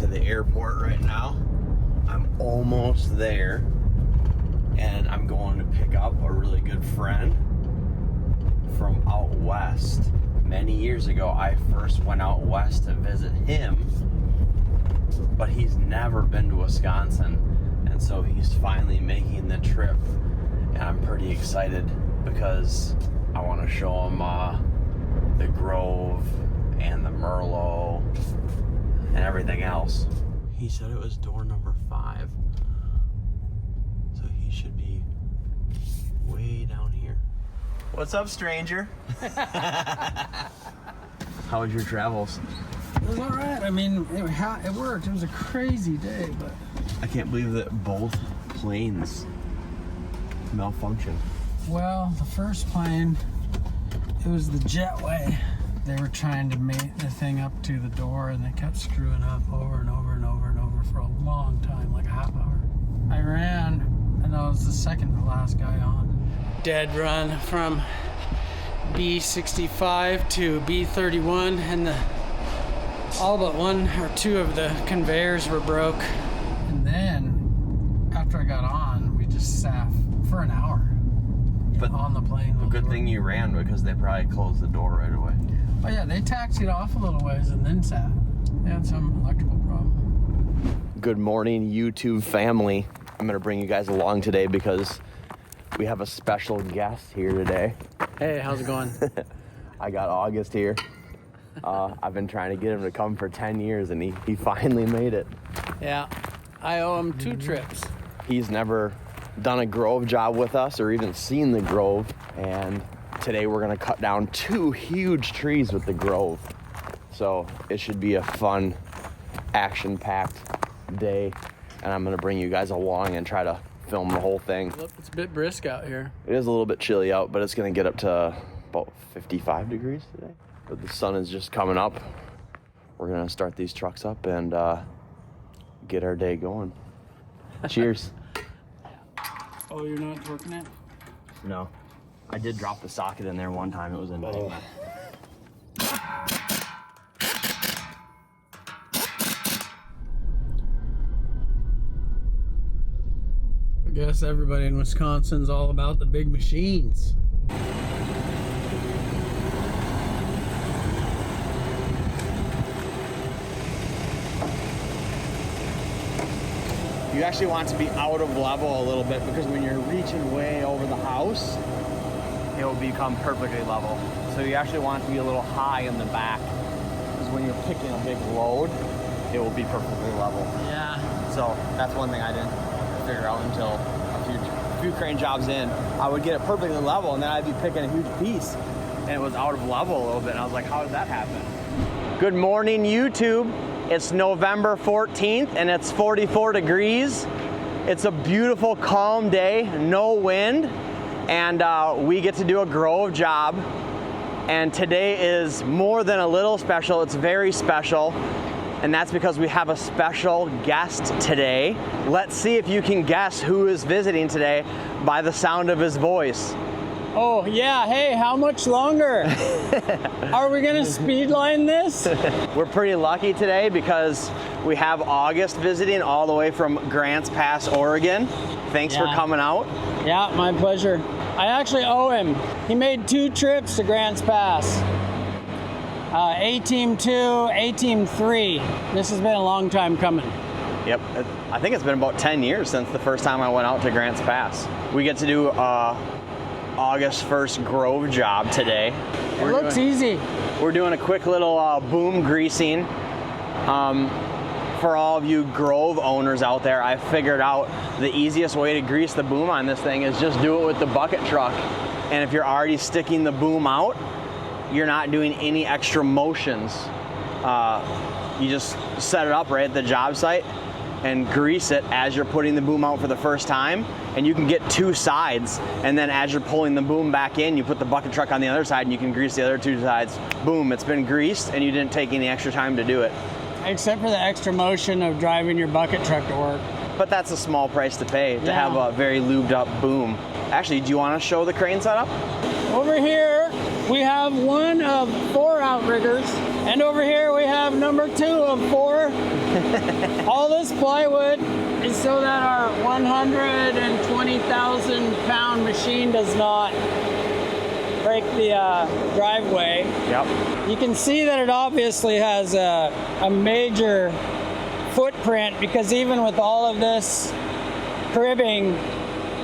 the airport right now. I'm almost there, and I'm going to pick up a really good friend from out west. Many years ago, I first went out west to visit him, but he's never been to Wisconsin, and so he's finally making the trip, and I'm pretty excited because I want to show him the Grove and the Merlot and everything else. He said it was door number 5, so he should be way down here. What's up, stranger? How was your travels? It was all right. I mean, it worked. It was a crazy day, but I can't believe that both planes malfunctioned. well, the first plane, it was the jetway. They were trying to mate the thing up to the door, and they kept screwing up over and over and over and over for a long time, like a half hour. I ran, and I was the second to last guy on. Dead run from B65 to B31, and all but one or two of the conveyors were broke. And then, after I got on, we just sat for an hour on the plane. A good thing you ran, because they probably closed the door right away. Oh yeah, they taxied off a little ways and then sat. They had some electrical problem. Good morning, YouTube family. I'm gonna bring you guys along today because we have a special guest here today. Hey, how's it going? I got August here. I've been trying to get him to come for 10 years, and he finally made it. Yeah, I owe him 2 trips. He's never done a Grove job with us or even seen the Grove, and today we're gonna cut down 2 huge trees with the Grove. So it should be a fun, action-packed day, and I'm gonna bring you guys along and try to film the whole thing. Look, it's a bit brisk out here. It is a little bit chilly out, but it's gonna get up to about 55 degrees today. But the sun is just coming up. We're gonna start these trucks up and get our day going. Cheers. Oh, you're not working it? No. I did drop the socket in there one time. It was a nightmare. I guess everybody in Wisconsin's all about the big machines. You actually want to be out of level a little bit, because when you're reaching way over the house, it will become perfectly level. So you actually want to be a little high in the back, because when you're picking a big load, it will be perfectly level. Yeah. So that's one thing I didn't figure out until a few crane jobs in. I would get it perfectly level, and then I'd be picking a huge piece, and it was out of level a little bit, and I was like, how did that happen? Good morning, YouTube. It's November 14th, and it's 44 degrees. It's a beautiful, calm day, no wind, and we get to do a Grove job. And today is more than a little special, it's very special. And that's because we have a special guest today. Let's see if you can guess who is visiting today by the sound of his voice. Oh, yeah. Hey, how much longer? Are we going to speed line this? We're pretty lucky today because we have August visiting all the way from Grants Pass, Oregon. Thanks for coming out. Yeah, my pleasure. I actually owe him. He made 2 trips to Grants Pass. A-Team 2, A-Team 3. This has been a long time coming. Yep, I think it's been about 10 years since the first time I went out to Grants Pass. We get to do August 1st Grove job today. It looks easy. We're doing a quick little boom greasing. For all of you Grove owners out there, I figured out the easiest way to grease the boom on this thing is just do it with the bucket truck. And if you're already sticking the boom out, you're not doing any extra motions. You just set it up right at the job site and grease it as you're putting the boom out for the first time, and you can get 2 sides, and then as you're pulling the boom back in, you put the bucket truck on the other side and you can grease the other 2 sides. Boom, it's been greased and you didn't take any extra time to do it. Except for the extra motion of driving your bucket truck to work. But that's a small price to pay to have a very lubed up boom. Actually, do you want to show the crane setup? Over here, we have one of 4 outriggers And over here we have number 2 of 4. All this plywood is so that our 120,000 pound machine does not break the driveway. Yep. You can see that it obviously has a major footprint because even with all of this cribbing,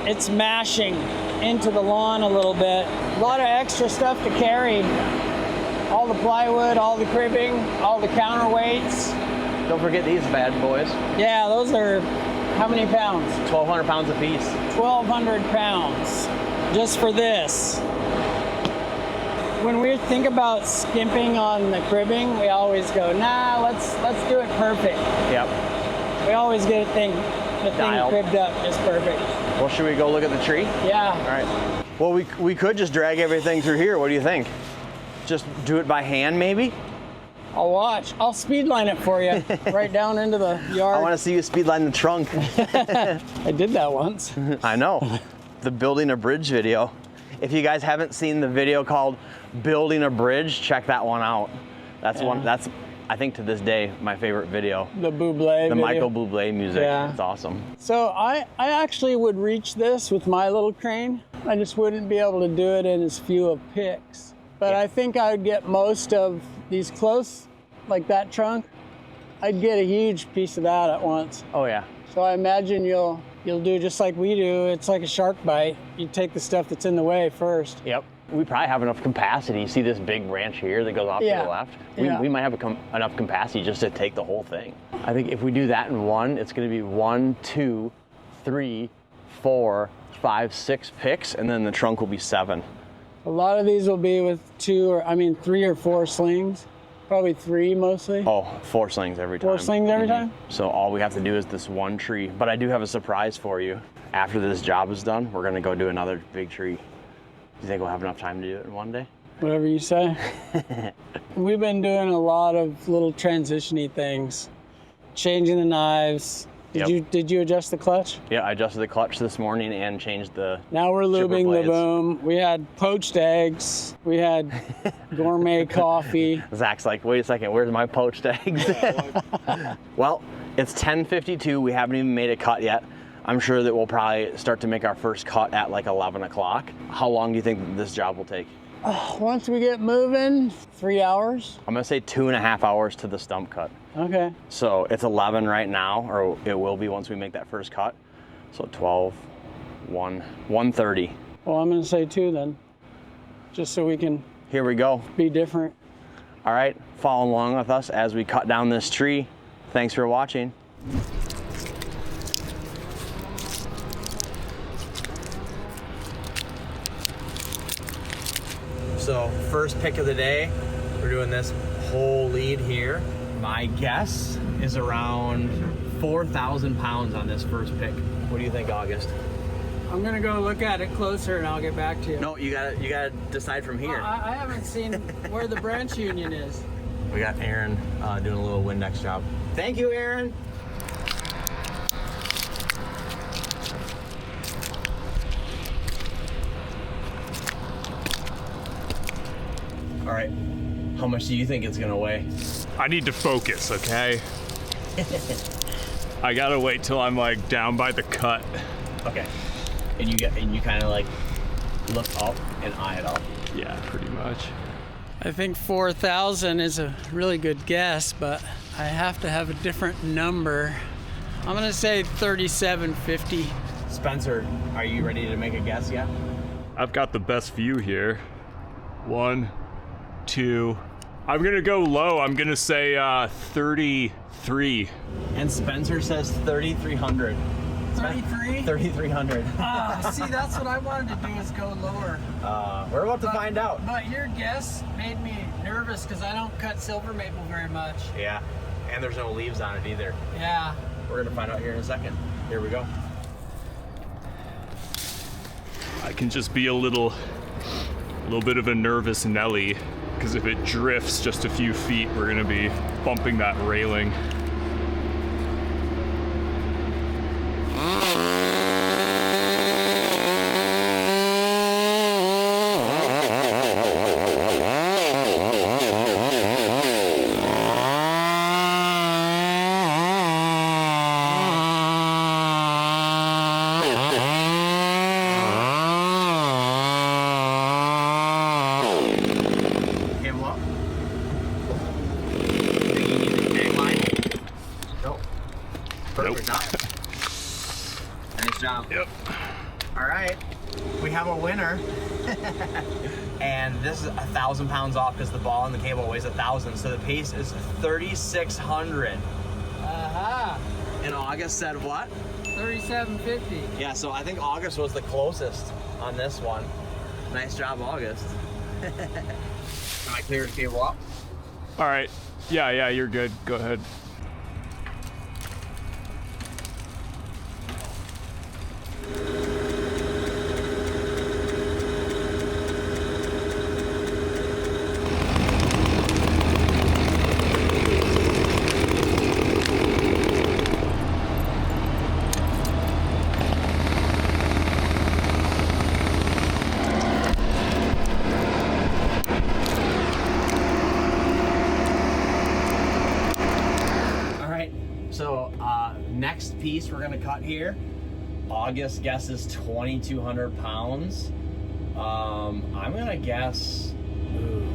it's mashing into the lawn a little bit. A lot of extra stuff to carry. All the plywood, all the cribbing, all the counterweights. Don't forget these bad boys. Yeah, those are how many pounds? 1,200 pounds a piece. 1,200 pounds just for this. When we think about skimping on the cribbing, we always go, nah, let's do it perfect. Yep. We always get the thing cribbed up just perfect. Well, should we go look at the tree? Yeah. All right. Well, we could just drag everything through here. What do you think? Just do it by hand, maybe? I'll watch. I'll speed line it for you right down into the yard. I want to see you speed line the trunk. I did that once. I know. The building a bridge video. If you guys haven't seen the video called Building a Bridge, check that one out. That's that's I think to this day my favorite video. The Bublé video. Michael Bublé music. Yeah. It's awesome. So I actually would reach this with my little crane. I just wouldn't be able to do it in as few of picks. But I think I would get most of these close, like that trunk. I'd get a huge piece of that at once. Oh yeah. So I imagine you'll do just like we do. It's like a shark bite. You take the stuff that's in the way first. Yep. We probably have enough capacity. You see this big branch here that goes off to the left? We might have enough capacity just to take the whole thing. I think if we do that in one, it's going to be 1, 2, 3, 4, 5, 6 picks, and then the trunk will be 7. A lot of these will be with 3 or 4 slings. Probably 3 mostly. Oh, 4 slings every time. 4 slings every time? So all we have to do is this one tree. But I do have a surprise for you. After this job is done, we're gonna go do another big tree. Do you think we'll have enough time to do it in one day? Whatever you say. We've been doing a lot of little transition-y things. Changing the knives. Did you adjust the clutch? Yeah, I adjusted the clutch this morning and changed the Now we're lubing the boom. We had poached eggs. We had gourmet coffee. Zach's like, wait a second, where's my poached eggs? Well, it's 10:52. We haven't even made a cut yet. I'm sure that we'll probably start to make our first cut at like 11 o'clock. How long do you think this job will take? Once we get moving, 3 hours. I'm gonna say 2.5 hours to the stump cut. Okay. So it's 11 right now, or it will be once we make that first cut. So 12, 1, 1:30. Well, I'm gonna say 2 then, just so we can Here we go. be different. All right, follow along with us as we cut down this tree. Thanks for watching. So first pick of the day, we're doing this whole lead here. My guess is around 4,000 pounds on this first pick. What do you think, August? I'm gonna go look at it closer and I'll get back to you. No, you gotta decide from here. I haven't seen where the branch union is. We got Aaron doing a little Windex job. Thank you, Aaron. All right, how much do you think it's gonna weigh? I need to focus, okay? I gotta wait till I'm like down by the cut. Okay, and you kind of like look up and eye it up. Yeah, pretty much. I think 4,000 is a really good guess, but I have to have a different number. I'm gonna say 3,750. Spencer, are you ready to make a guess yet? I've got the best view here. 1, 2. I'm gonna go low. I'm gonna say 33. And Spencer says 3,300. 33? 3,300. See, that's what I wanted to do, is go lower. We're about to find out. But your guess made me nervous because I don't cut silver maple very much. Yeah, and there's no leaves on it either. Yeah. We're gonna find out here in a second. Here we go. I can just be a little bit of a nervous Nelly, because if it drifts just a few feet, we're gonna be bumping that railing. out. Yep. All right, we have a winner. And this is 1,000 pounds off because the ball and the cable weighs 1,000. So the piece is 3,600. And August said what? 37.50. Yeah, so I think August was the closest on this one. Nice job, August. Can I clear the cable up? All right. Yeah, you're good. Go ahead. So next piece we're gonna cut here. August guesses 2,200 pounds. I'm gonna guess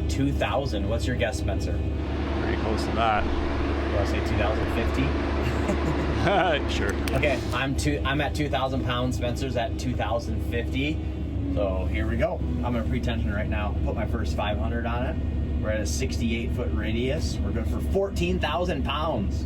2,000. What's your guess, Spencer? Pretty close to that. You wanna say 2,050? Sure. Okay, I'm at 2,000 pounds. Spencer's at 2,050. So here we go. I'm gonna pre-tension right now. Put my first 500 on it. We're at a 68-foot radius. We're good for 14,000 pounds.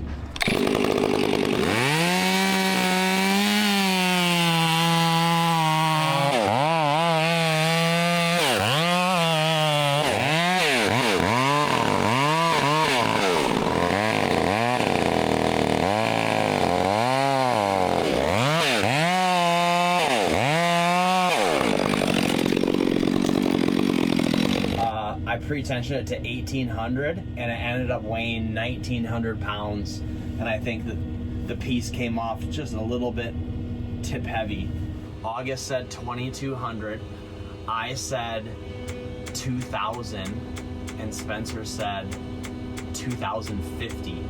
I pre-tensioned it to 1,800 and it ended up weighing 1,900 pounds. And I think that the piece came off just a little bit tip heavy. August said 2,200. I said 2,000 and Spencer said 2,050.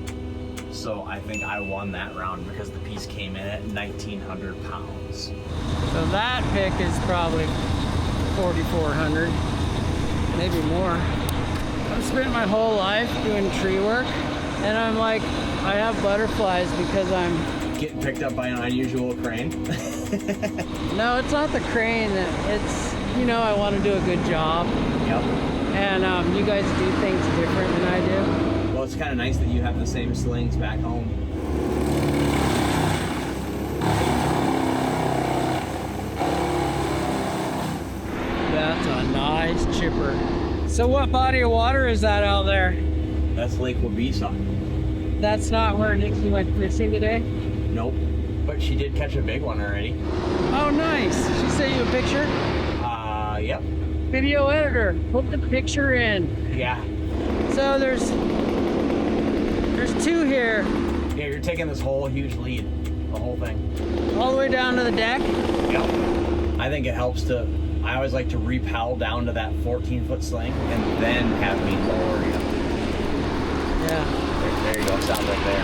So I think I won that round because the piece came in at 1,900 pounds. So that pick is probably 4,400, maybe more. I've spent my whole life doing tree work, and I'm like, I have butterflies because I'm getting picked up by an unusual crane. No, it's not the crane. It's, you know, I want to do a good job. Yep. And you guys do things different than I do. Well, it's kind of nice that you have the same slings back home. That's a nice chipper. So what body of water is that out there? That's Lake Wabeesa. That's not where Nixie went fishing today? Nope. But she did catch a big one already. Oh, nice. She sent you a picture? Yep. Video editor, put the picture in. Yeah. So there's two here. Yeah, you're taking this whole huge lead. The whole thing. All the way down to the deck? Yep. I think it helps to, I always like to repel down to that 14-foot sling and then have me lower you. Yeah. There you go, stop right there.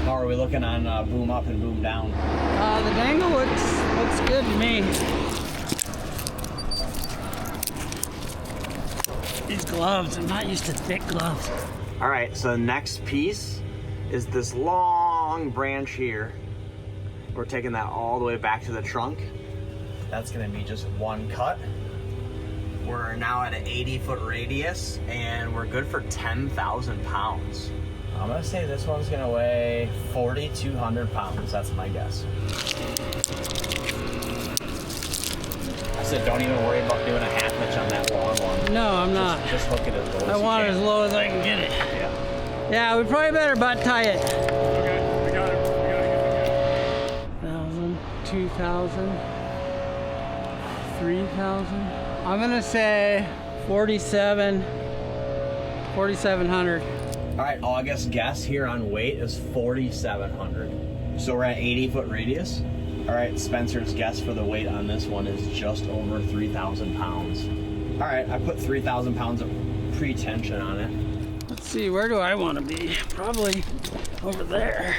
How are we looking on boom up and boom down? The dangle looks good to me. These gloves, I'm not used to thick gloves. All right, so the next piece is this long branch here. We're taking that all the way back to the trunk. That's gonna be just one cut. We're now at an 80-foot radius and we're good for 10,000 pounds. I'm gonna say this one's gonna weigh 4,200 pounds. That's my guess. I said don't even worry about doing a half hitch on that long one. No, I'm not. Just hook it as low as I want it as low as I can get it. Yeah. Yeah, we probably better butt tie it. Okay, we got it. 1,000, 2,000, 3,000. I'm gonna say 4,700. All right, August guess here on weight is 4,700. So we're at 80-foot radius. All right, Spencer's guess for the weight on this one is just over 3,000 pounds. All right, I put 3,000 pounds of pre-tension on it. Let's see, where do I want to be? Probably over there.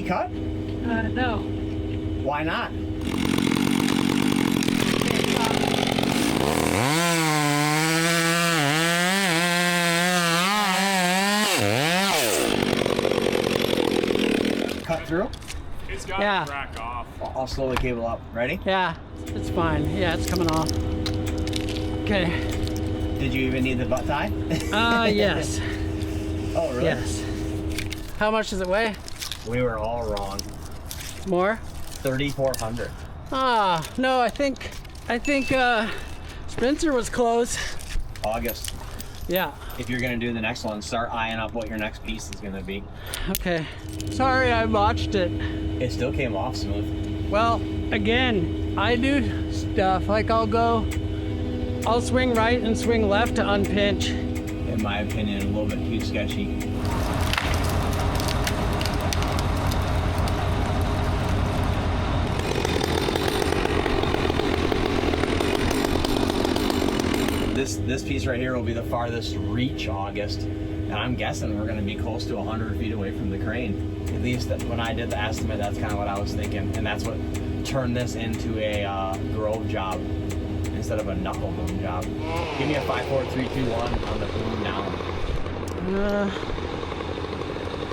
cut? No. Why not? Cut through? It's got Yeah. to crack off. I'll slow the cable up. Ready? Yeah, it's fine. Yeah, it's coming off. Okay. Did you even need the butt tie? Yes. Oh, really? Yes. How much does it weigh? We were all wrong. More? 3,400. No, I think Spencer was close. August. Yeah. If you're gonna do the next one, start eyeing up what your next piece is gonna be. Okay. Sorry, I botched it. It still came off smooth. Well, again, I do stuff like I'll swing right and swing left to unpinch. In my opinion, a little bit too sketchy. This piece right here will be the farthest reach, August, and I'm guessing we're going to be close to 100 feet away from the crane. At least when I did the estimate, that's kind of what I was thinking, and that's what turned this into a grove job instead of a knuckle boom job. Give me a 5, 4, 3, 2, 1 on the boom down.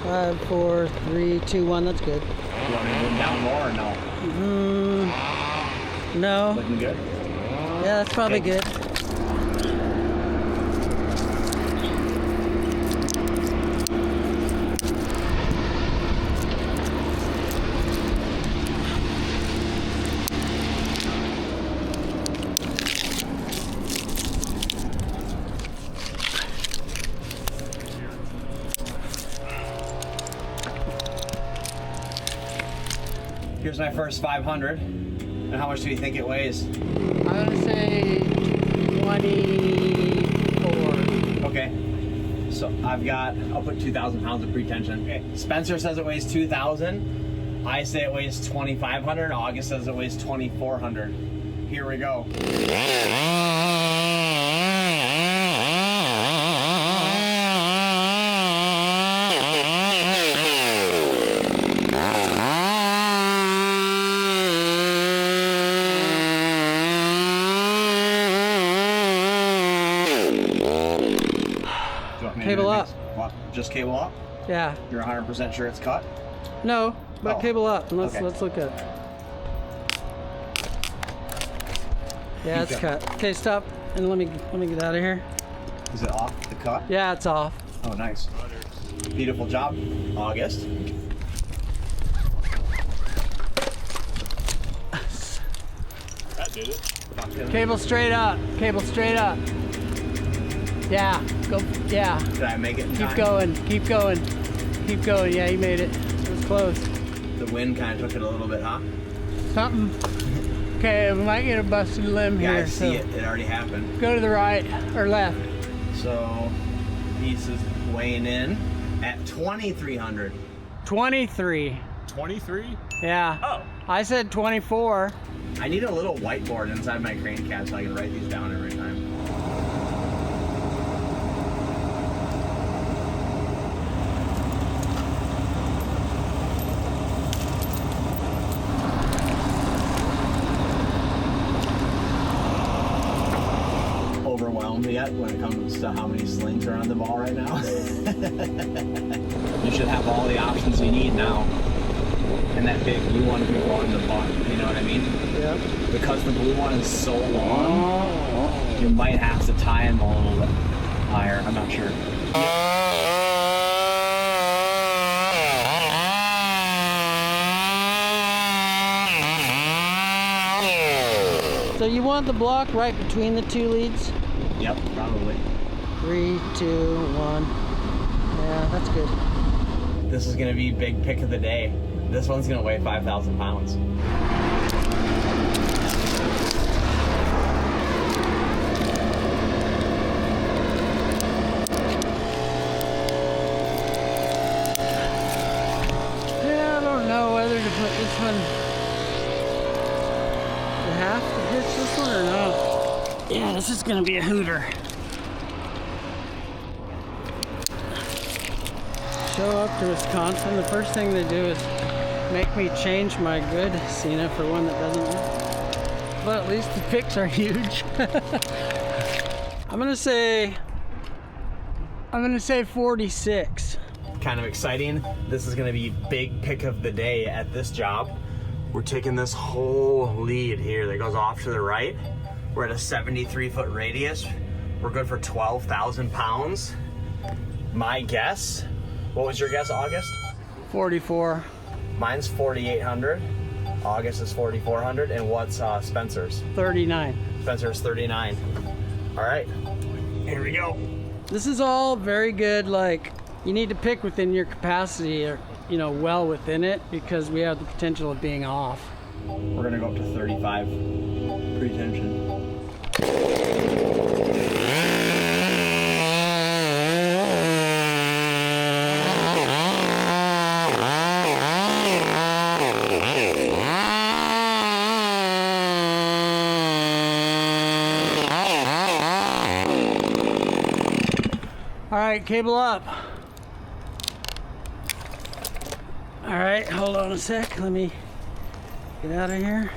5, 4, 3, 2, 1. That's good. You want me to boom down more or no? No. Looking good? Yeah, that's probably Okay. good. Here's my first 500. And how much do you think it weighs? I'm gonna say 24. Okay. So I'll put 2,000 pounds of pretension. Okay. Spencer says it weighs 2,000. I say it weighs 2,500. August says it weighs 2,400. Here we go. Cable up. What? Just cable up? Yeah. You're 100% sure it's cut? No, but Oh. cable up. And let's Okay. look at it. Yeah, Keep it's going. cut. Okay, stop. And let me get out of here. Is it off the cut? Yeah, it's off. Oh, nice. Beautiful job, August. That did it. Cable straight up. Cable straight up. Yeah. Go. Yeah. Did I make it in Keep time? going. Keep going. Keep going. Yeah, you made it. It was close. The wind kind of took it a little bit, huh? Something. Okay, we might get a busted limb Yeah, here. I see it. It already happened. Go to the right or left. So, piece is weighing in at 2,300. 23. 23? Yeah. Oh. I said 24. I need a little whiteboard inside my crane cab so I can write these down every time. Overwhelmed yet when it comes to how many slings are on the ball right now? You should have all the options you need now. And that big blue one can go in the butt, you know what I mean? Yep. Because the blue one is so long, you might have to tie him a little bit higher. I'm not sure. So you want the block right between the two leads? Yep, probably. 3, 2, 1. Yeah, that's good. This is gonna be big pick of the day. This one's gonna weigh 5,000 pounds. Yeah, I don't know whether to put this one. You have to pitch this one or not. Yeah, this is gonna be a hooter. Show up to Wisconsin, the first thing they do is make me change my good Cena for one that doesn't. But at least the picks are huge. I'm gonna say 46. Kind of exciting. This is gonna be big pick of the day at this job. We're taking this whole lead here that goes off to the right. We're at a 73-foot radius. We're good for 12,000 pounds. My guess, what was your guess, August? 44. Mine's 4,800. August is 4,400. And what's Spencer's? 39. Spencer's 39. All right, here we go. This is all very good. Like, you need to pick within your capacity, or well within it, because we have the potential of being off. We're gonna go up to 35 pretension. All right, cable up. All right, hold on a sec. Let me get out of here.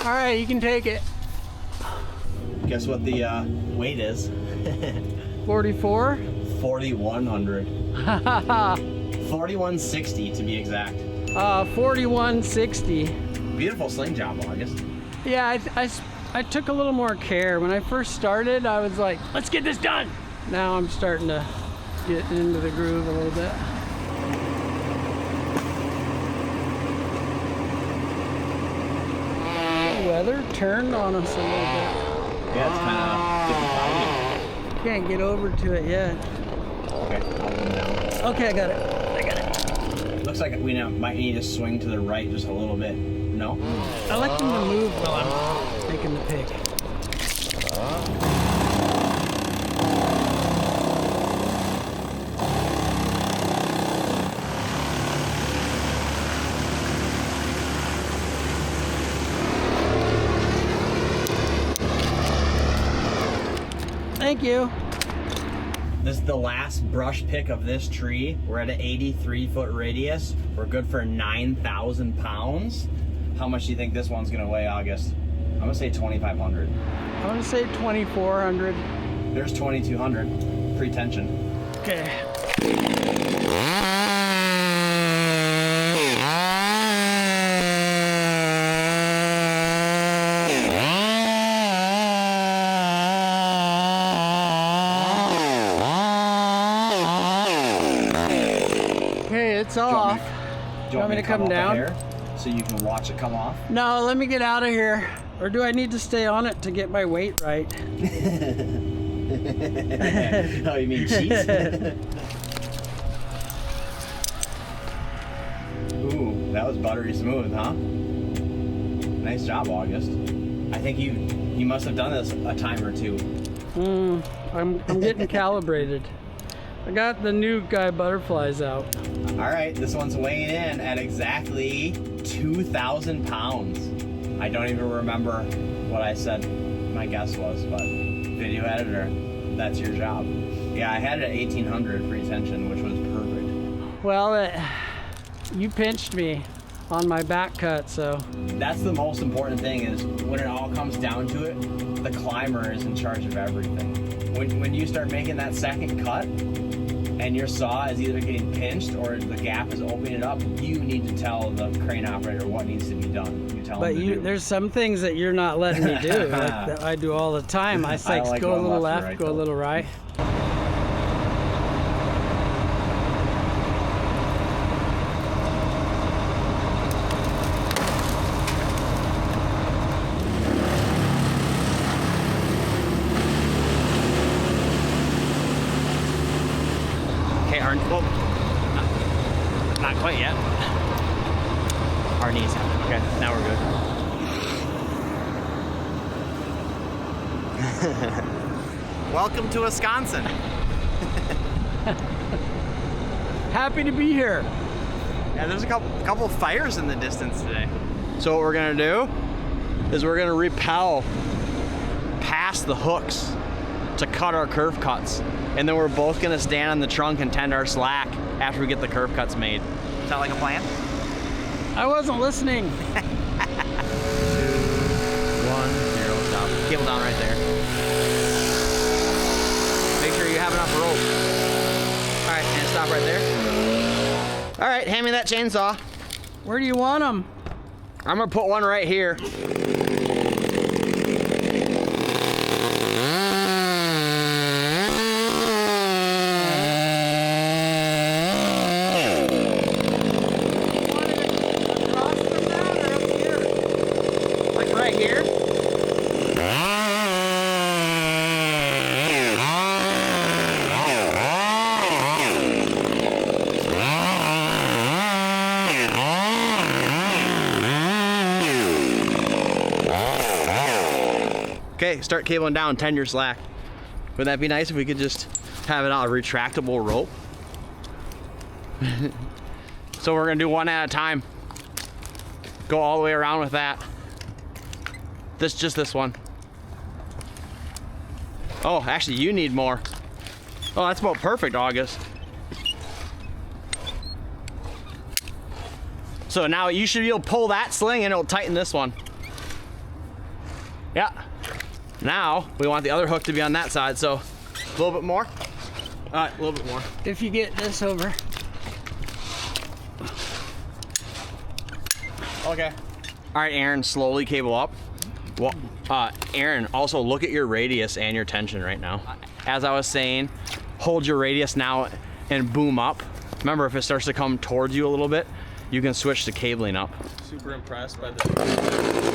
All right, you can take it. Guess what the weight is? 44? 4,100. 4,160 to be exact. 4160. Beautiful sling job, August. Yeah, I took a little more care. When I first started, I was like, let's get this done. Now I'm starting to get into the groove a little bit. The weather turned on us a little bit. Yeah, it's kind of getting cloudy. Can't get over to it yet. Okay, I'll come down. Okay, I got it. Looks like we might need to swing to the right just a little bit. No? I like them to move while I'm taking the pick. Thank you. This is the last brush pick of this tree. We're at an 83-foot radius. We're good for 9,000 pounds. How much do you think this one's gonna weigh, August? I'm gonna say 2,500. I'm gonna say 2,400. There's 2,200 pre-tension. Okay. Okay, it's off. Do you want me to come down? Here so you can watch it come off? No, let me get out of here. Or do I need to stay on it to get my weight right? Oh, you mean cheats? Ooh, that was buttery smooth, huh? Nice job, August. I think you must have done this a time or two. I'm getting calibrated. I got the new guy butterflies out. All right, this one's weighing in at exactly 2,000 pounds. I don't even remember what I said my guess was, but video editor, that's your job. Yeah, I had it at 1,800 pre-tension, which was perfect. Well, you pinched me on my back cut, so. That's the most important thing, is when it all comes down to it, the climber is in charge of everything. When you start making that second cut, and your saw is either getting pinched or the gap is opening it up, you need to tell the crane operator what needs to be done. You tell them to do. There's some things that you're not letting me do, like that I do all the time. I say, like go a little left, left, right, go a though. little right. Well, not quite yet. Our knees have it. Okay, now we're good. Welcome to Wisconsin. Happy to be here. Yeah, there's a couple fires in the distance today. So what we're gonna do is we're gonna rappel past the hooks to cut our curve cuts. And then we're both gonna stand on the trunk and tend our slack after we get the curve cuts made. Sound like a plan? I wasn't listening. 2, 1, 0, stop. Cable down right there. Make sure you have enough rope. All right, and stop right there. All right, hand me that chainsaw. Where do you want them? I'm gonna put one right here. Like right here? Okay, start cabling down, tend your slack. Would that be nice if we could just have it on a retractable rope? So we're gonna do one at a time. Go all the way around with that. Just this one. Oh, actually you need more. Oh, that's about perfect, August. So now you should be able to pull that sling and it'll tighten this one. Yeah. Now we want the other hook to be on that side, so a little bit more. All right, a little bit more. If you get this over. Okay. All right, Aaron, slowly cable up. Well, Aaron, also look at your radius and your tension right now. As I was saying, hold your radius now and boom up. Remember, if it starts to come towards you a little bit, you can switch to cabling up. Super impressed by the.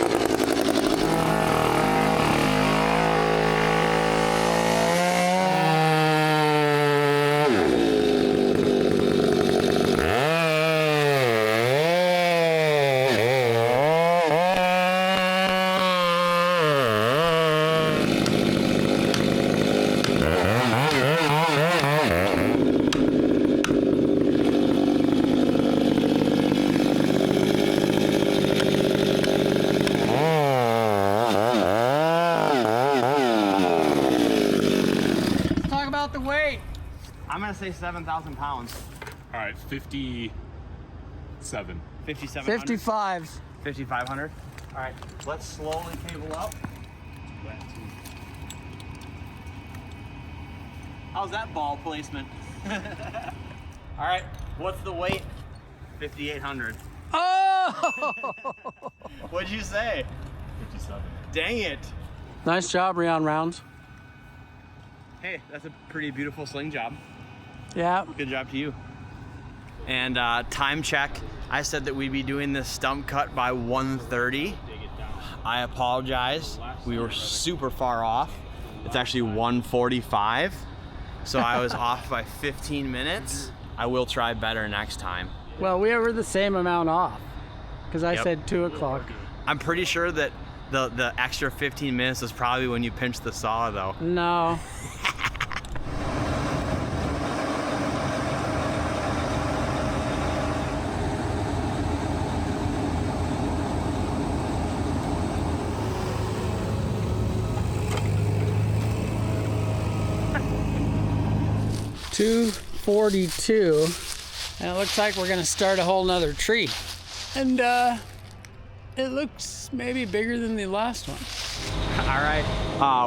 The weight. I'm gonna say 7,000 pounds. All right, 57. 5,700. 55. 5,500. All right, let's slowly cable up. How's that ball placement? All right, what's the weight? 5,800. Oh! What'd you say? 57. Dang it. Nice job, reonrounds. Hey, that's a pretty beautiful sling job. Yeah. Good job to you. And time check, I said that we'd be doing this stump cut by 1:30. I apologize. We were super far off. It's actually 1:45. So I was off by 15 minutes. I will try better next time. Well, we were the same amount off because I said 2 o'clock. I'm pretty sure that the extra 15 minutes is probably when you pinched the saw though. No. $242, and it looks like we're gonna start a whole nother tree, and it looks maybe bigger than the last one. All right,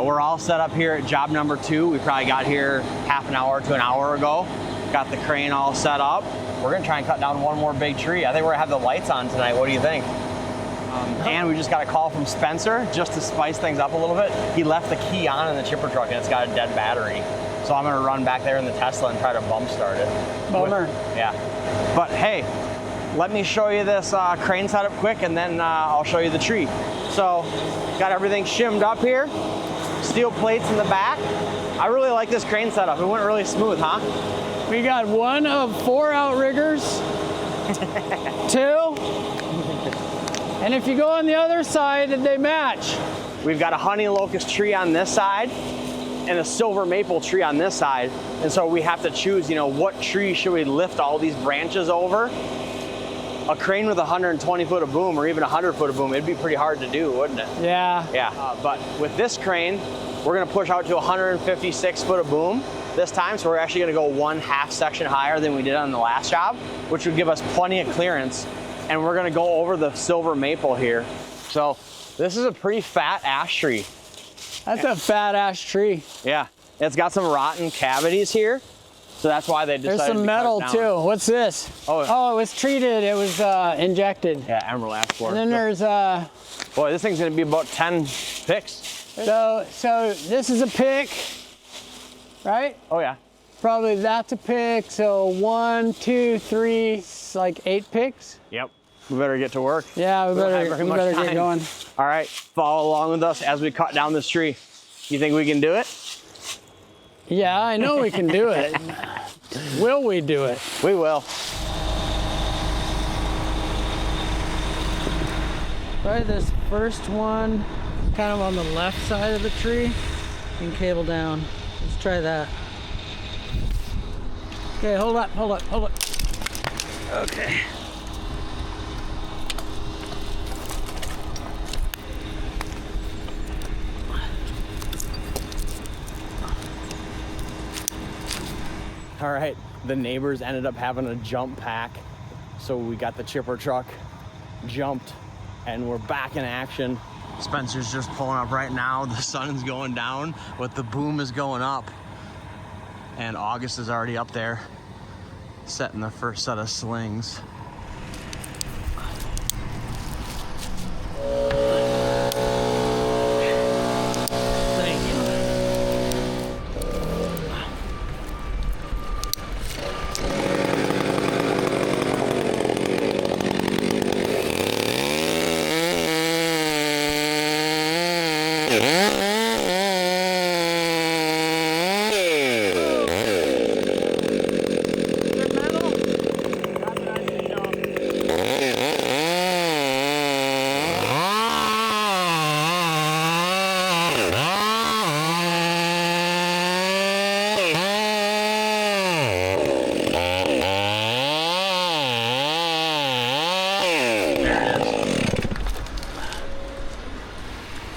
we're all set up here at job number 2. We probably got here half an hour to an hour ago. Got the crane all set up. We're gonna try and cut down one more big tree. I think we're gonna have the lights on tonight. What do you think? And we just got a call from Spencer just to spice things up a little bit. He left the key on in the chipper truck and it's got a dead battery. So I'm gonna run back there in the Tesla and try to bump start it. Bummer. Yeah. But hey, let me show you this crane setup quick and then I'll show you the tree. So, got everything shimmed up here. Steel plates in the back. I really like this crane setup. It went really smooth, huh? We got 1 of 4 outriggers, 2, and if you go on the other side, they match. We've got a honey locust tree on this side and a silver maple tree on this side. And so we have to choose, what tree should we lift all these branches over? A crane with 120 foot of boom or even 100 foot of boom, it'd be pretty hard to do, wouldn't it? Yeah. Yeah, but with this crane, We're gonna push out to 156 foot of boom this time, so we're actually gonna go 1/2 section higher than we did on the last job, which would give us plenty of clearance. And we're gonna go over the silver maple here. So this is a pretty fat ash tree. That's a fat ash tree. Yeah, it's got some rotten cavities here. So that's why they decided There's some to metal cut it down. too. What's this? Oh. It was treated. It was injected. Yeah, emerald ash board. And then there's Boy, this thing's gonna be about 10 picks. so this is a pick, right? Oh yeah. Probably that's a pick. So 1, 2, 3, it's like 8 picks. Yep. We better get to work. Yeah, we don't have better very much get time. going. All right, follow along with us as we cut down this tree. You think we can do it? Yeah, I know we can do it. Will we do it? We will. Try this first one, kind of on the left side of the tree, and cable down. Let's try that. Okay, hold up. Okay. All right, the neighbors ended up having a jump pack. So we got the chipper truck, jumped, and we're back in action. Spencer's just pulling up right now. The sun's going down, but the boom is going up. And August is already up there, setting the first set of slings.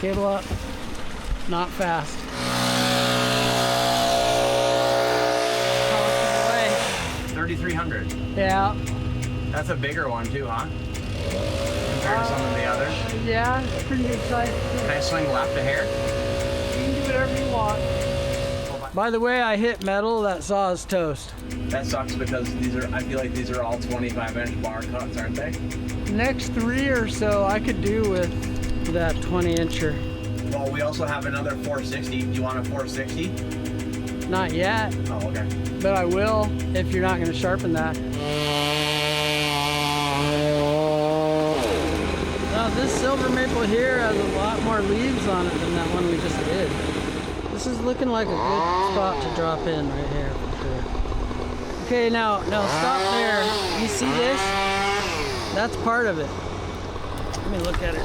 Cable up, not fast. 3,300. Yeah. That's a bigger one too, huh? Compared to some of the others. Yeah, it's pretty good size. Can I swing left a hair? You can do whatever you want. By the way, I hit metal, that saw is toast. That sucks because I feel like these are all 25-inch bar cuts, aren't they? Next 3 or so I could do with that 20-incher. Well, we also have another 460. Do you want a 460? Not yet, Oh, okay. but I will if you're not going to sharpen that. Now this silver maple here has a lot more leaves on it than that one we just did. This is looking like a good spot to drop in right here for sure. Okay, now stop there. You see this? That's part of it. Let me look at it.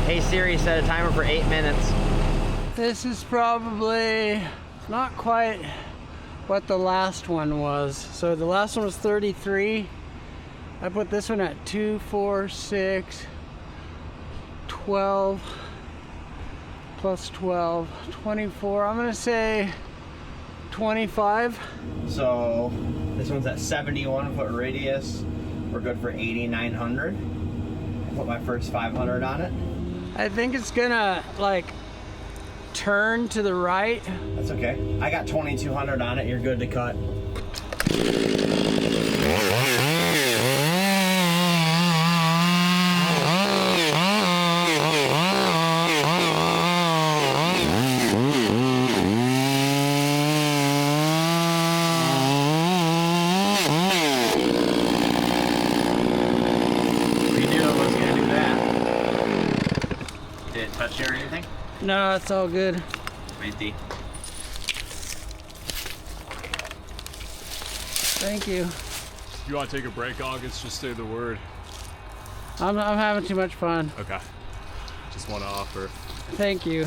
Hey Siri, set a timer for 8 minutes. This is probably not quite what the last one was. So the last one was 33. I put this one at 2, 4, 6, 12, plus 12, 24. I'm gonna say 25. So this one's at 71 foot radius. We're good for 8,900. Put my first 500 on it. I think it's gonna like turn to the right. That's okay. I got 2,200 on it. You're good to cut. Did it touch you or anything? No, it's all good. Matey. Thank you. If you want to take a break, August, just say the word. I'm having too much fun. Okay. Just want to offer. Thank you.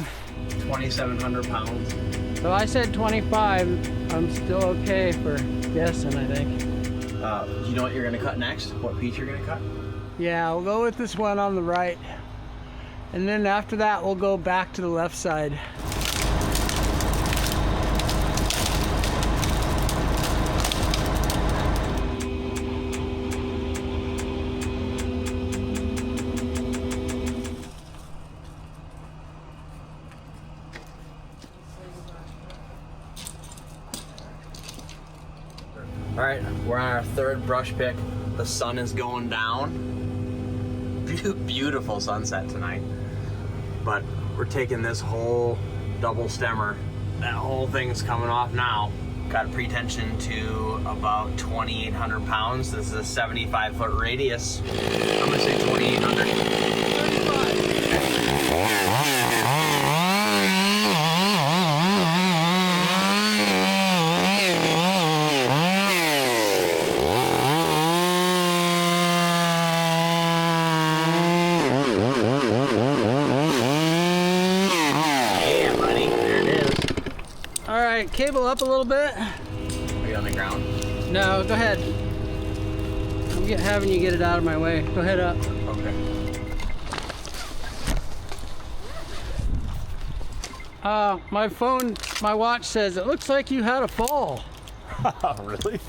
2,700 pounds. So I said 25. I'm still okay for guessing, I think. Do you know what you're gonna cut next? What piece you're gonna cut? Yeah, we'll go with this one on the right. And then after that, we'll go back to the left side. All right, we're on our third brush pick. The sun is going down. Beautiful sunset tonight. But we're taking this whole double stemmer. That whole thing's coming off now. Got a pretension to about 2,800 pounds. This is a 75-foot radius. I'm gonna say 2,800. All right, cable up a little bit. Are you on the ground? No, go ahead. I'm having you get it out of my way. Go ahead up. Okay. My watch says it looks like you had a fall. Really?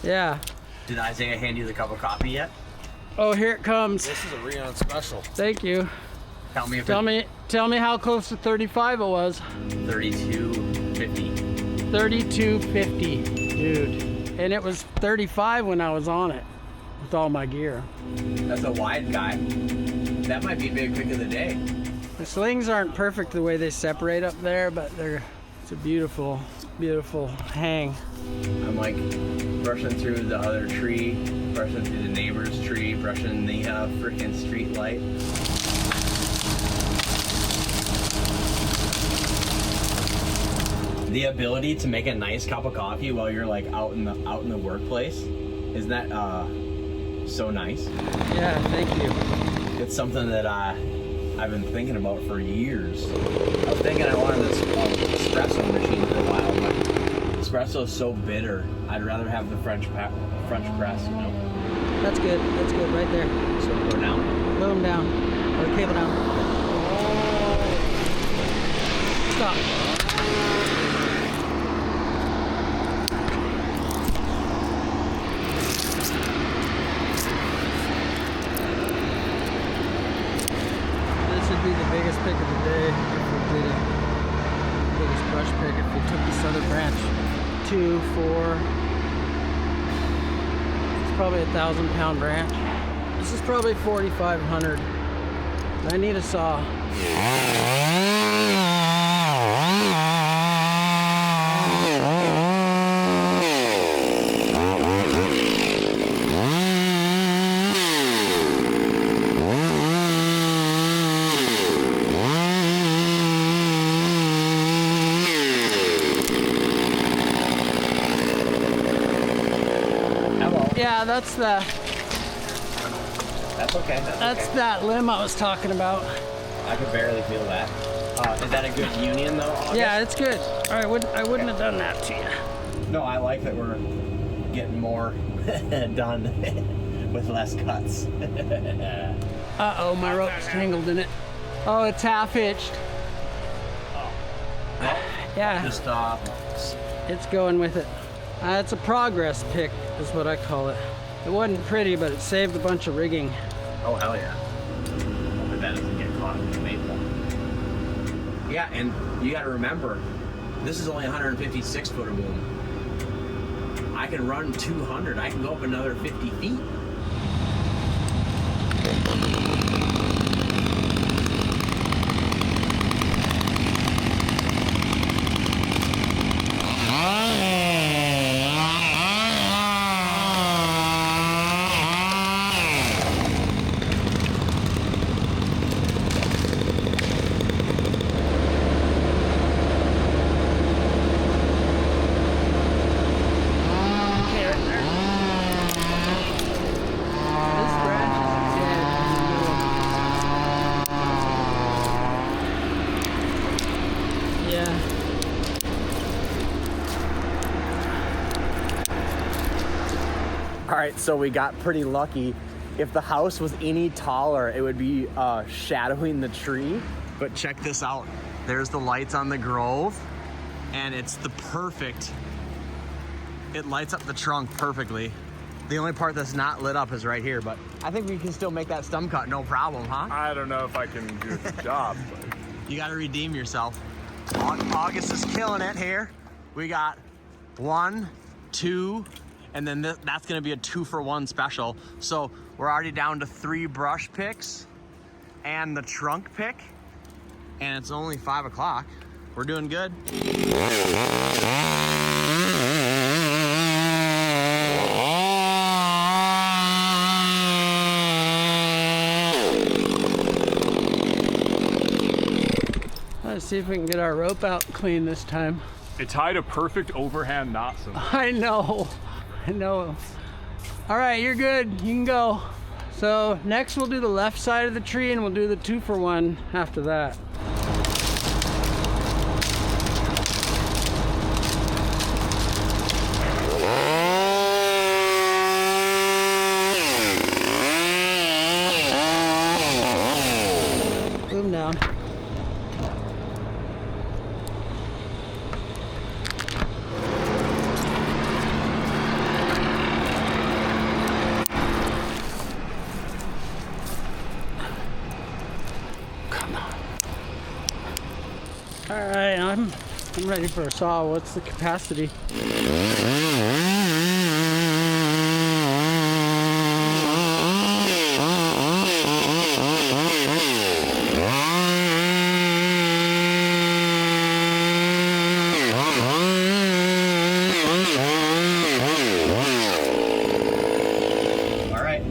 Yeah. Did Isaiah hand you the cup of coffee yet? Oh, here it comes. This is a Reon special. Thank you. Tell me if Tell me how close to 35 it was. 32.50. 32.50, dude. And it was 35 when I was on it with all my gear. That's a wide guy. That might be a big pick of the day. The slings aren't perfect the way they separate up there, but it's a beautiful, beautiful hang. I'm like brushing through the other tree, brushing through the neighbor's tree, brushing the freaking street light. The ability to make a nice cup of coffee while you're like out in the workplace, isn't that so nice? Yeah, thank you. It's something that I've been thinking about for years. I was thinking I wanted this espresso machine for a while, but espresso is so bitter. I'd rather have the French press, you know. That's good. That's good right there. So go down. Let them down. Or cable down. Stop. This would be the biggest pick of the day if we did it. Biggest brush pick if we took this other branch. 2, 4. It's probably a 1,000-pound branch. This is probably 4,500. I need a saw. Yeah, that's okay. That's okay. that limb I was talking about. I could barely feel that. Is that a good union though, August? Yeah, it's good. I wouldn't have done that to you. No, I like that we're getting more done with less cuts. Uh-oh, my rope's tangled in it. Oh, it's half hitched. Yeah, Just it's going with it. It's a progress pick, is what I call it. It wasn't pretty, but it saved a bunch of rigging. oh hell yeah. But that doesn't get caught in the maple. Yeah, and you gotta remember, this is only 156 footer boom. I can run 200, I can go up another 50 feet. right, so we got pretty lucky. If the house was any taller, it would be shadowing the tree. But check this out. There's the lights on the Grove, and it's the perfect, it lights up the trunk perfectly. The only part that's not lit up is right here, but I think we can still make that stump cut, no problem, huh? I don't know if I can do a good job, but... You gotta redeem yourself. August is killing it here. We got 1, 2, and then that's gonna be a 2-for-1 special. So we're already down to 3 brush picks and the trunk pick, and it's only 5 o'clock. We're doing good. Let's see if we can get our rope out clean this time. It tied a perfect overhand knot somehow. I know. All right, you're good. You can go. So next we'll do the left side of the tree and we'll do the 2-for-1 after that. Boom down. All right, I'm ready for a saw. What's the capacity? All right,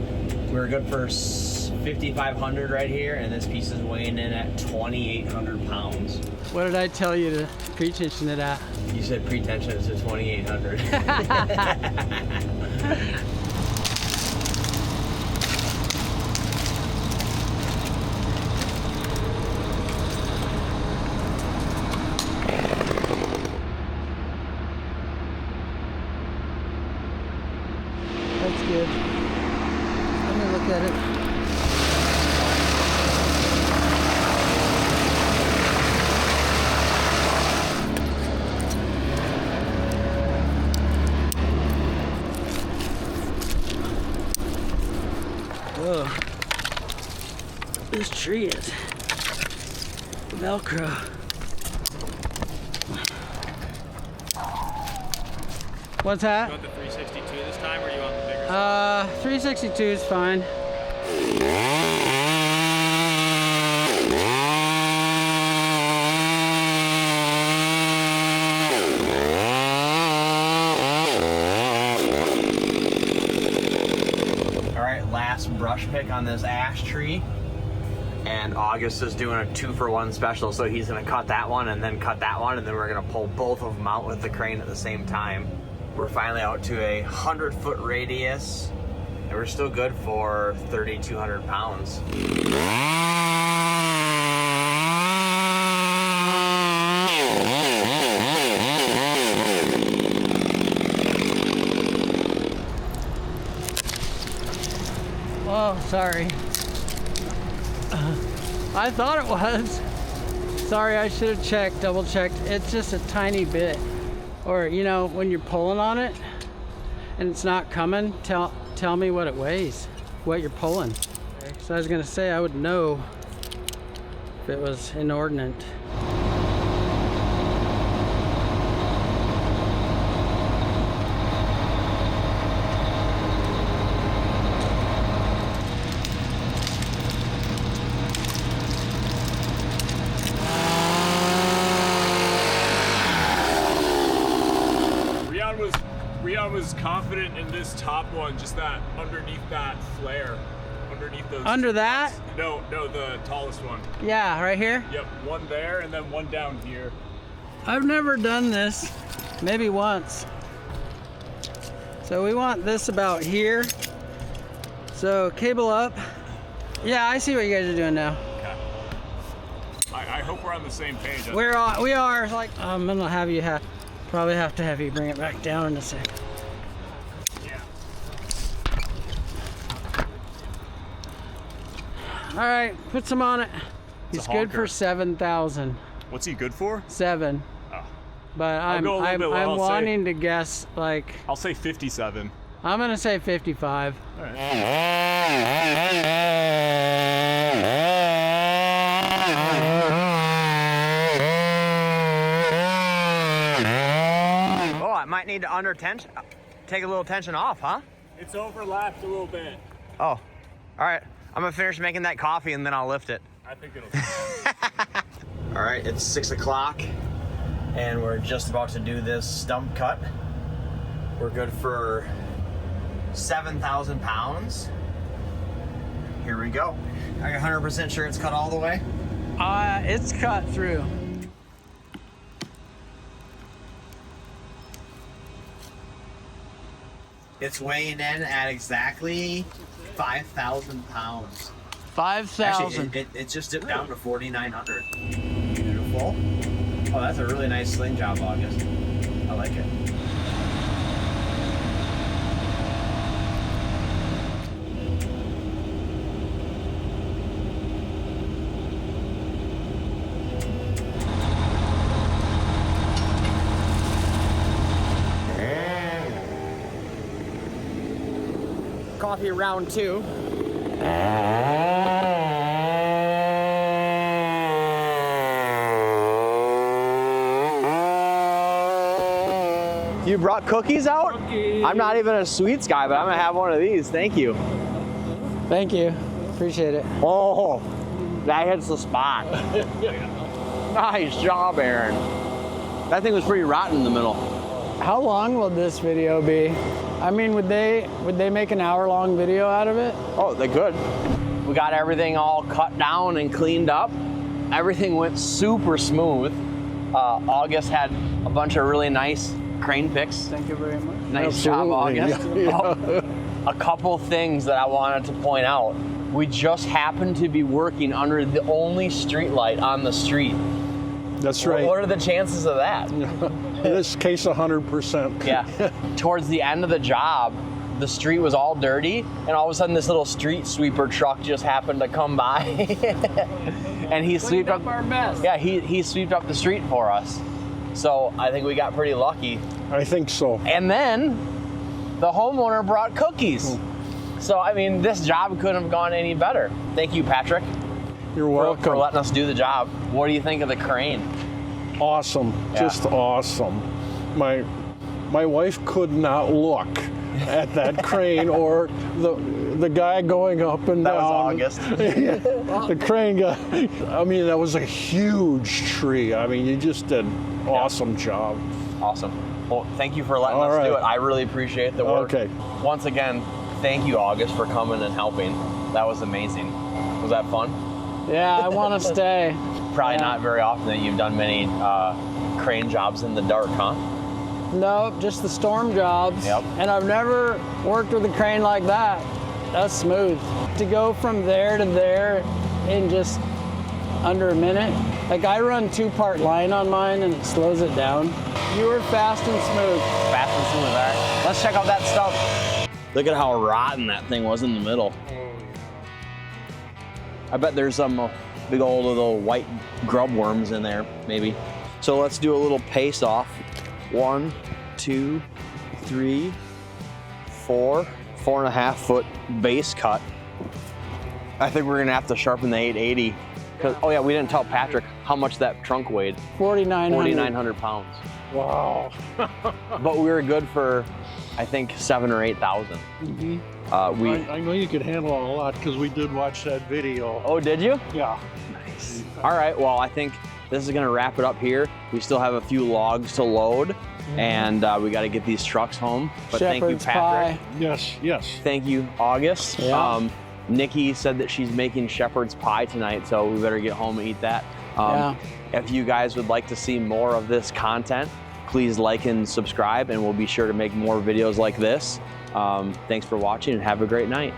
we're good for 5,500 right here, and this piece is weighing in at 2,800 pounds. What did I tell you to pre-tension it at? You said pre-tension is at 2,800. That's good. Let me look at it. Whoa. This tree is Velcro. What's that? You want the 362 this time, or do you want the bigger? 362 is fine. All right, last brush pick on this ash tree. And August is doing a 2-for-1 special, so he's gonna cut that one and then cut that one, and then we're gonna pull both of them out with the crane at the same time. We're finally out to a 100-foot radius, and we're still good for 3,200 pounds. Oh, sorry. I thought it was. Sorry, I should have checked, double checked. It's just a tiny bit. Or, you know, when you're pulling on it and it's not coming, tell me what it weighs, what you're pulling. So I was gonna say I would know if it was inordinate. Rion was confident in this top one, just that underneath that flare, underneath those. Under that? No, the tallest one. Yeah, right here? Yep, one there and then one down here. I've never done this, maybe once. So we want this about here. So cable up. Yeah, I see what you guys are doing now. Okay. I hope we're on the same page. We are. Like, I'm gonna have you probably have to have you bring it back down in a second. Yeah. All right, put some on it. It's He's a good for honker. 7,000. What's he good for? 7. Oh. But I'm go a little bit low, I'm I'll say- wanting to guess like I'll say 57. I'm gonna say 55. All right. Oh, I might need to take a little tension off, huh? It's overlapped a little bit. Oh, all right. I'm gonna finish making that coffee and then I'll lift it. I think it'll. All right, it's 6 o'clock and we're just about to do this stump cut. We're good for 7,000 pounds. Here we go. Are you 100% sure it's cut all the way? It's cut through. It's weighing in at exactly 5,000 pounds. 5,000. Actually, it just dipped down to 4,900. Beautiful. Oh, that's a really nice sling job, August. I like it. Coffee round 2. You brought cookies out? Cookies. I'm not even a sweets guy, but I'm gonna have one of these. Thank you. Thank you. Appreciate it. Oh, that hits the spot. Nice job, Aaron. That thing was pretty rotten in the middle. How long will this video be? I mean, would they make an hour-long video out of it? Oh, they could. We got everything all cut down and cleaned up. Everything went super smooth. August had a bunch of really nice crane picks. Thank you very much. Nice job, August. Oh, a couple things that I wanted to point out. We just happened to be working under the only street light on the street. That's right. What are the chances of that? In this case, 100%. Yeah. Towards the end of the job, the street was all dirty, and all of a sudden this little street sweeper truck just happened to come by. And he swept up our mess. Yeah, he swept up the street for us. So I think we got pretty lucky. I think so. And then the homeowner brought cookies. So I mean, this job couldn't have gone any better. Thank you, Patrick. You're welcome. For letting us do the job. What do you think of the crane? Awesome. Yeah. Just awesome. My wife could not look at that crane or the guy going up and That down. was August. The crane guy. I mean, that was a huge tree. I mean, you just did an awesome job. Awesome. Well, thank you for letting All us right. do it. I really appreciate the work. Okay. Once again, thank you, August, for coming and helping. That was amazing. Was that fun? Yeah, I want to stay. Probably Yeah. not very often that you've done many crane jobs in the dark, huh? Nope, just the storm jobs. Yep. And I've never worked with a crane like that. That's smooth. To go from there to there in just under a minute. Like I run 2-part line on mine and it slows it down. You were fast and smooth. Fast and smooth, all right. Let's check out that stump. Look at how rotten that thing was in the middle. I bet there's some big old little white grub worms in there, maybe. So let's do a little pace off. 1, 2, 3, 4, 4.5 foot base cut. I think we're gonna have to sharpen the 880. Oh yeah, we didn't tell Patrick how much that trunk weighed. 4,900 pounds. Wow. But we were good for, I think, 7,000 or 8,000. I know you could handle a lot because we did watch that video. Oh, did you? Yeah. Nice. All right, well, I think this is gonna wrap it up here. We still have a few logs to load, and we gotta get these trucks home. But thank you, Shepherd's Patrick. pie. Yes. Thank you, August. Yeah. Nikki said that she's making shepherd's pie tonight, so we better get home and eat that. Yeah. If you guys would like to see more of this content, please like and subscribe, and we'll be sure to make more videos like this. Thanks for watching, and have a great night.